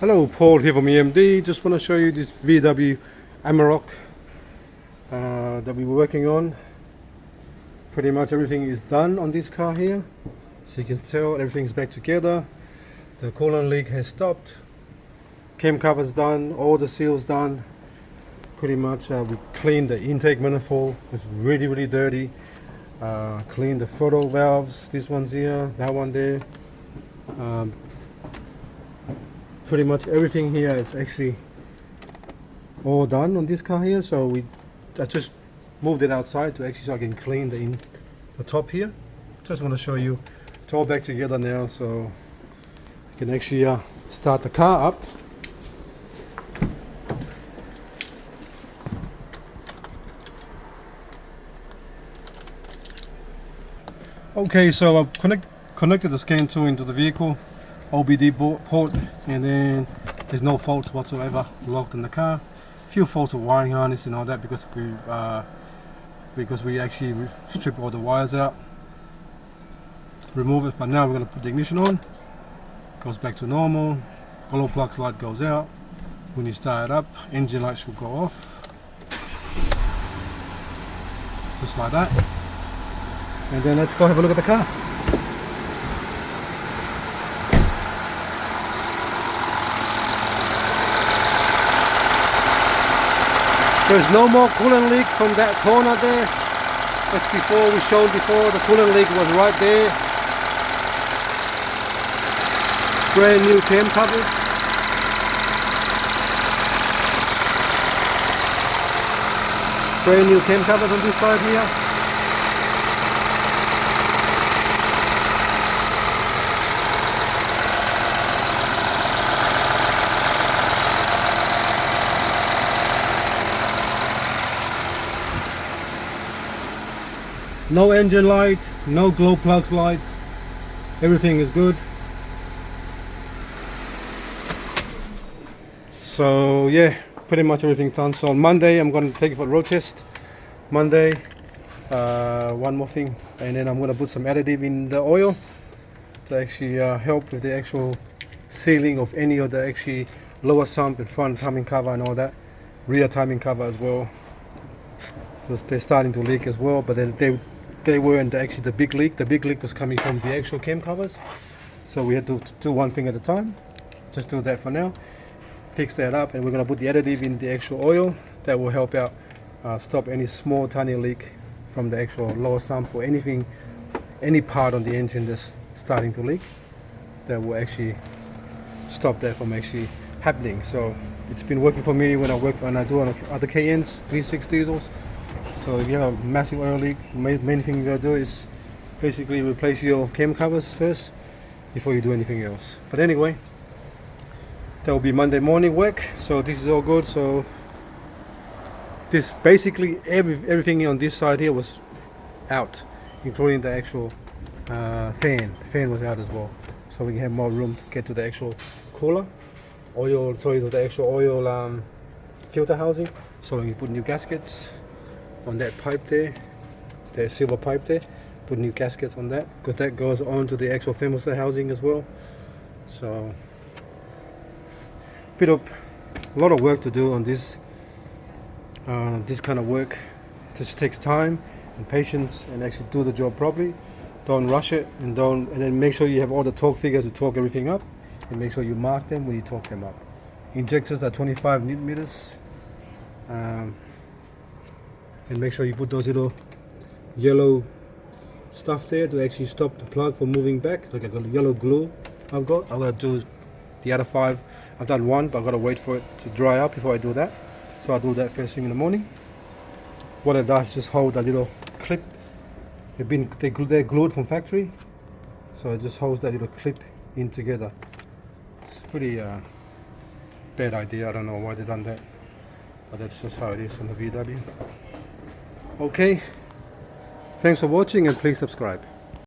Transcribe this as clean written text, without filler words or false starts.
Hello, Paul here from EMD. Just want to show you this VW Amarok that we were working on. Pretty much everything is done on this car here. So you can tell everything's back together. The coolant leak has stopped. Cam cover's done, all the seals done. Pretty much we cleaned the intake manifold. It's really dirty. Cleaned the throttle valves, this one's here, that one there. Pretty much everything here is actually all done on this car here. So I just moved it outside to actually so I can clean the top here. Just want to show you it's all back together now, so you can actually start the car up. Okay, so I've connected the scan tool into the vehicle OBD port, and then there's no fault whatsoever locked in the car. Few faults of wiring harness and all that because we actually strip all the wires out, remove it. But now we're going to put the ignition on. Goes back to normal. Glow plug light goes out. When you start it up, engine light should go off, just like that. And then let's go have a look at the car. There's no more coolant leak from that corner there. As before, we showed before, the coolant leak was right there. Brand new cam covers. Brand new cam covers on this side here. No engine light, no glow plugs lights, everything is good. So yeah, pretty much everything done. So on Monday I'm going to take it for the road test. Monday, one more thing, and then I'm going to put some additive in the oil to actually help with the actual sealing of any of the actually lower sump and front timing cover and all that, rear timing cover as well. So they're starting to leak as well, but then they weren't actually the big leak. The big leak was coming from the actual cam covers. So we had to do one thing at a time. Just do that for now. Fix that up, and we're going to put the additive in the actual oil. That will help out stop any small tiny leak from the actual lower sump or anything, any part on the engine that's starting to leak. That will actually stop that from actually happening. So it's been working for me when I do on other Cayennes, V6 diesels. So if you have a massive oil leak, main thing you gotta do is basically replace your cam covers first before you do anything else. But anyway, that will be Monday morning work. So this is all good. So this basically everything on this side here was out, including the actual fan. The fan was out as well. So we can have more room to get to the actual cooler, the actual oil filter housing. So we can put new gaskets on that pipe there, the silver pipe there, put new gaskets on that because that goes on to the actual thermostat housing as well. So a lot of work to do on this kind of work. It just takes time and patience, and actually do the job properly. Don't rush it, and then make sure you have all the torque figures to torque everything up, and make sure you mark them when you torque them up. Injectors are 25 Newton meters. And make sure you put those little yellow stuff there to actually stop the plug from moving back, like a yellow glue I've got to do the other 5. I've done one, but I've got to wait for it to dry up before I do that. So I'll do that first thing in the morning. What it does is just hold that little clip. They're glued from factory, so it just holds that little clip in together. It's pretty bad idea. I don't know why they done that, but that's just how it is on the VW. Okay, thanks for watching, and please subscribe.